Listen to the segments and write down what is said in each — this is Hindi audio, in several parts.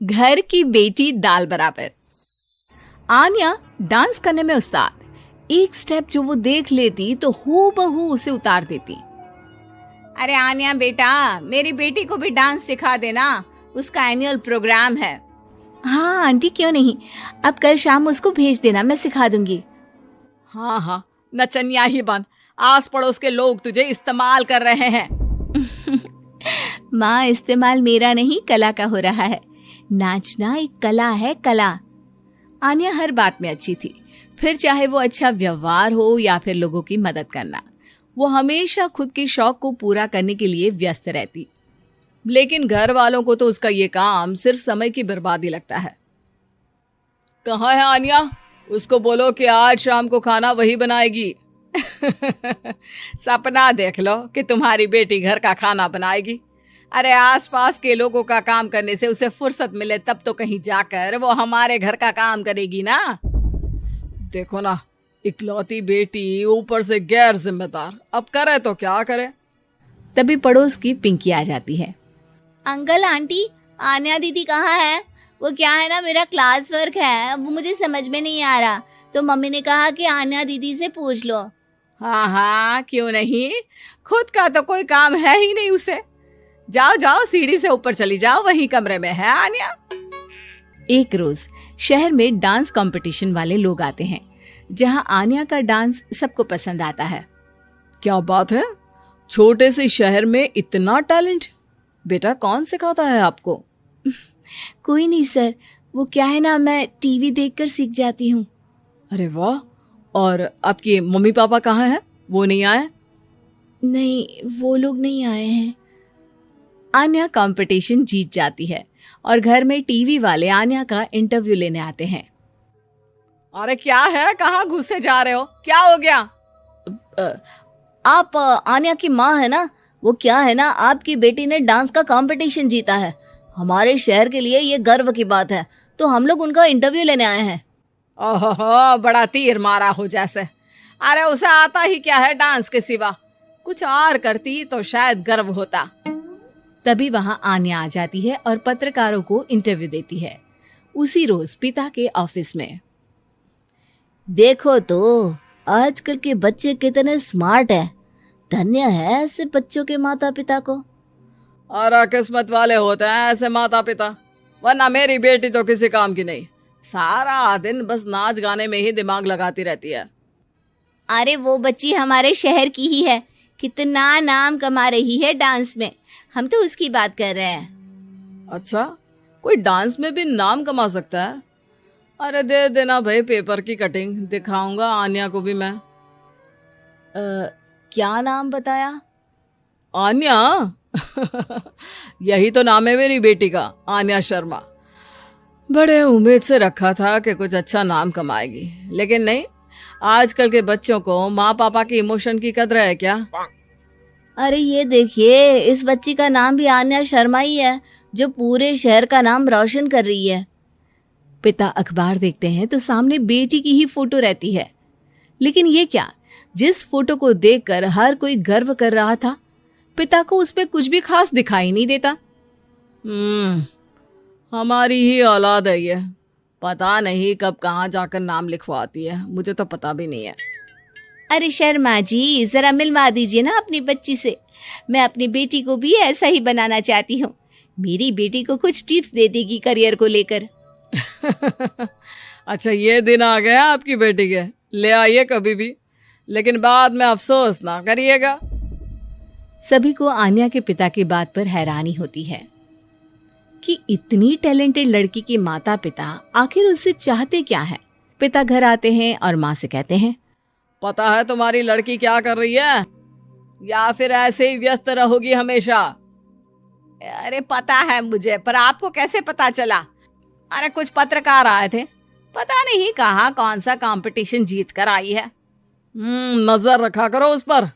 घर की बेटी दाल बराबर। आन्या डांस करने में उस्ताद। एक स्टेप जो वो देख लेती तो हूबहू उसे उतार देती। अरे आन्या बेटा, मेरी बेटी को भी डांस सिखा देना, उसका एनुअल प्रोग्राम है। हाँ आंटी, क्यों नहीं, अब कल शाम उसको भेज देना, मैं सिखा दूंगी। हाँ हाँ, नचनिया ही बन, आस पड़ोस के लोग तुझे इस्तेमाल कर रहे हैं। माँ, इस्तेमाल मेरा नहीं कला का हो रहा है। नाचना एक कला है, कला। आन्या हर बात में अच्छी थी, फिर चाहे वो अच्छा व्यवहार हो या फिर लोगों की मदद करना, वो हमेशा खुद के शौक को पूरा करने के लिए व्यस्त रहती। लेकिन घर वालों को तो उसका ये काम सिर्फ समय की बर्बादी लगता है। कहाँ है आन्या? उसको बोलो कि आज शाम को खाना वही बनाएगी। सपना देख लो कि तुम्हारी बेटी घर का खाना बनाएगी। अरे आसपास के लोगों का काम करने से उसे फुर्सत मिले तब तो कहीं जाकर वो हमारे घर का काम करेगी ना। देखो ना, इकलौती बेटी, ऊपर से गैर जिम्मेदार, अब करे तो क्या करे। तभी पड़ोस की पिंकी आ जाती है। अंकल आंटी, आन्या दीदी कहाँ है? वो क्या है ना, मेरा क्लास वर्क है, वो मुझे समझ में नहीं आ रहा, तो मम्मी ने कहा कि आन्या दीदी से पूछ लो। हाँ हाँ, क्यों नहीं, खुद का तो कोई काम है ही नहीं उसे। जाओ जाओ, सीढ़ी से ऊपर चली जाओ, वही कमरे में है आन्या। एक रोज शहर में डांस कंपटीशन वाले लोग आते हैं, जहां आन्या का डांस सबको पसंद आता है। क्या बात है, छोटे से शहर में इतना टैलेंट? बेटा, कौन सिखाता है आपको? कोई नहीं सर, वो क्या है ना, मैं टीवी देखकर सीख जाती हूँ। अरे वाह, और आपके मम्मी पापा कहाँ हैं? वो नहीं आए? नहीं, वो लोग नहीं आए हैं। आन्या कंपटीशन जीत जाती है और घर में टीवी वाले आन्या का इंटरव्यू लेने आते हैं। अरे क्या है, कहाँ घुसे जा रहे हो, क्या हो गया? आप आन्या की माँ है ना? वो क्या है ना, आपकी बेटी ने डांस का कंपटीशन जीता है, हमारे शहर के लिए ये गर्व की बात है, तो हम लोग उनका इंटरव्यू लेने आए हैं। ओहो, बड़ा तीर मारा हो जैसे। अरे उसे आता ही क्या है डांस के सिवा, कुछ और करती तो शायद गर्व होता। तभी वहां आन्या आ जाती है और पत्रकारों को इंटरव्यू देती है। उसी रोज पिता के ऑफिस में। देखो तो आजकल के बच्चे कितने स्मार्ट हैं, धन्य है ऐसे बच्चों के माता पिता को। और किस्मत वाले होते हैं ऐसे माता पिता, वरना मेरी बेटी तो किसी काम की नहीं, सारा दिन बस नाच गाने में ही दिमाग लगाती रहती है। अरे वो बच्ची हमारे शहर की ही है, कितना नाम कमा रही है डांस में, हम तो उसकी बात कर रहे हैं। अच्छा, कोई डांस में भी नाम कमा सकता है? अरे दे देना भाई पेपर की कटिंग, दिखाऊंगा आन्या को भी मैं। क्या नाम बताया? आन्या? यही तो नाम है मेरी बेटी का, आन्या शर्मा। बड़े उम्मीद से रखा था कि कुछ अच्छा नाम कमाएगी, लेकिन नहीं। आजकल के बच्चों को माँ पापा की इमोशन की कदर है क्या? अरे ये देखिए, इस बच्ची का नाम भी आन्या शर्मा ही है, जो पूरे शहर का नाम रोशन कर रही है। पिता अखबार देखते हैं तो सामने बेटी की ही फोटो रहती है। लेकिन ये क्या, जिस फोटो को देखकर हर कोई गर्व कर रहा था, पिता को उस पे कुछ भी खास दिखाई नहीं देता। हमारी ही औलाद है ये, पता नहीं कब कहाँ जाकर नाम लिखवाती है, मुझे तो पता भी नहीं है। अरे शर्मा जी, जरा मिलवा दीजिए ना अपनी बच्ची से, मैं अपनी बेटी को भी ऐसा ही बनाना चाहती हूँ। मेरी बेटी को कुछ टिप्स दे देगी करियर को लेकर। अच्छा, ये दिन आ गया आपकी बेटी के, ले आइए कभी भी, लेकिन बाद में अफसोस ना करिएगा। सभी को आन्या के पिता की बात पर हैरानी होती है कि इतनी टैलेंटेड लड़की के माता पिता आखिर उससे चाहते क्या है। पिता घर आते हैं और माँ से कहते हैं, पता है तुम्हारी लड़की क्या कर रही है, या फिर ऐसे ही व्यस्त रहोगी हमेशा? अरे पता है मुझे, पर आपको कैसे पता चला? अरे कुछ पत्रकार आए थे, पता नहीं कहाँ कौन सा कंपटीशन जीत कर आई है। नजर रखा करो उस पर।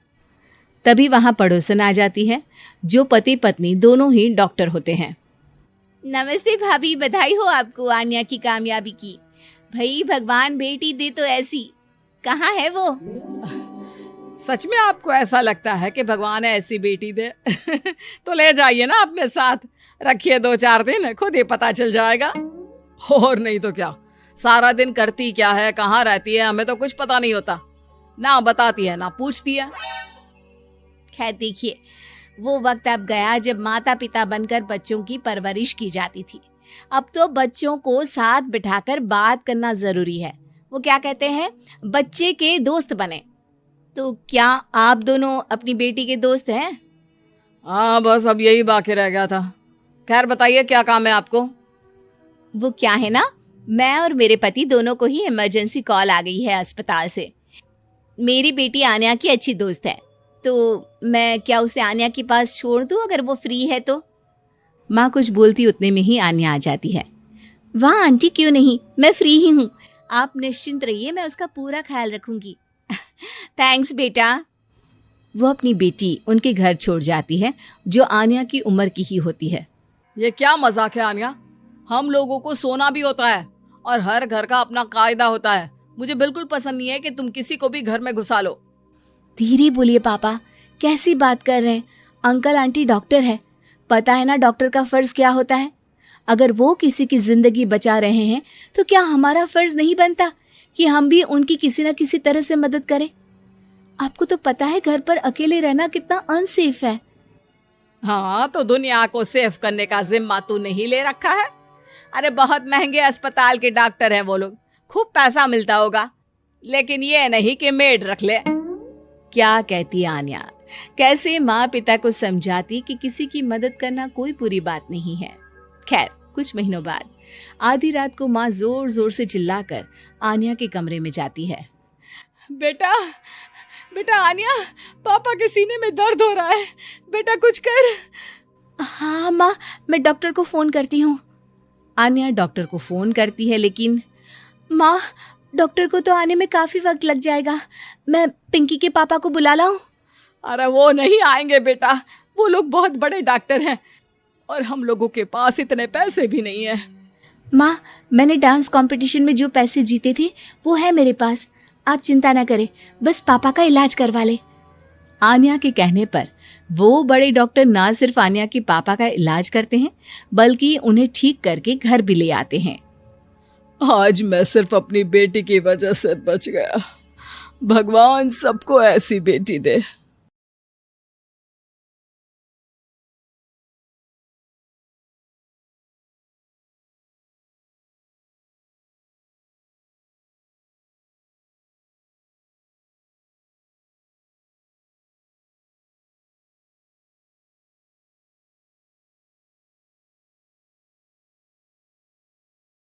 तभी वहां पड़ोसन आ जाती है, जो पति पत्नी दोनों ही डॉक्टर होते हैं। नमस्ते भाभी, बधाई हो आपको आन्या की कामयाबी की। भाई भगवान बेटी दे तो ऐसी। कहाँ है वो? सच में आपको ऐसा लगता है कि भगवान ऐसी बेटी दे? तो ले जाइए ना अपने साथ, रखिए 2-4 दिन, खुद ही पता चल जाएगा। और नहीं तो क्या, सारा दिन करती क्या है, कहाँ रहती है, हमें तो कुछ पता नहीं होता, ना बताती है ना पूछती है। खैर देखिए, वो वक्त अब गया जब माता पिता बनकर बच्चों की परवरिश की जाती थी। अब तो बच्चों को साथ बिठाकर बात करना जरूरी है। वो क्या कहते हैं, बच्चे के दोस्त बने। तो क्या आप दोनों अपनी बेटी के दोस्त हैं? हाँ, बस अब यही बाकी रह गया था। खैर बताइए, क्या काम है आपको? वो क्या है ना, मैं और मेरे पति दोनों को ही इमरजेंसी कॉल आ गई है अस्पताल से। मेरी बेटी आन्या की अच्छी दोस्त है, तो मैं क्या उसे आन्या के पास छोड़ दूं अगर वो फ्री है तो? माँ कुछ बोलती उतने में ही आन्या आ जाती है। वाह आंटी, क्यों नहीं, मैं फ्री ही हूँ, आप निश्चिंत रहिए, मैं उसका पूरा ख्याल रखूंगी। थैंक्स बेटा। वो अपनी बेटी उनके घर छोड़ जाती है, जो आन्या की उम्र की ही होती है। ये क्या मजाक है आन्या? हम लोगों को सोना भी होता है और हर घर का अपना कायदा होता है। मुझे बिल्कुल पसंद नहीं है कि तुम किसी को भी घर में घुसा लो। धीरे बोलिए पापा, कैसी बात कर रहे हैं? अंकल आंटी डॉक्टर है, पता है ना डॉक्टर का फर्ज क्या होता है। अगर वो किसी की जिंदगी बचा रहे हैं तो क्या हमारा फर्ज नहीं बनता कि हम भी उनकी किसी न किसी तरह से मदद करें? आपको तो पता है घर पर अकेले रहना कितना अनसेफ है। हाँ, तो दुनिया को सेफ करने का जिम्मा तू नहीं ले रखा है? अरे बहुत महंगे अस्पताल के डॉक्टर हैं वो लोग, खूब पैसा मिलता होगा, लेकिन ये नहीं कि मेड रख ले। क्या कहती आन्या, कैसे माँ पिता को समझाती कि किसी की मदद करना कोई बुरी बात नहीं है। खैर कुछ महीनों बाद आधी रात को माँ जोर जोर से चिल्लाकर आन्या के कमरे में जाती है। बेटा बेटा आन्या, पापा के सीने में दर्द हो रहा है, बेटा कुछ कर। हाँ माँ, मैं डॉक्टर को फोन करती हूँ। आन्या डॉक्टर को फोन करती है, लेकिन माँ डॉक्टर को तो आने में काफी वक्त लग जाएगा, मैं पिंकी के पापा को बुला लाऊं? अरे वो नहीं आएंगे बेटा, वो लोग बहुत बड़े डॉक्टर हैं और हम लोगों के पास इतने पैसे भी नहीं है। माँ, मैंने डांस कंपटीशन में जो पैसे जीते थे वो है मेरे पास, आप चिंता ना करें, बस पापा का इलाज करवा ले। आन्या के कहने पर वो बड़े डॉक्टर ना सिर्फ आन्या के पापा का इलाज करते हैं, बल्कि उन्हें ठीक करके घर भी ले आते हैं। आज मैं सिर्फ अपनी बेटी की वजह से बच गया। भगवान सबको ऐसी बेटी दे।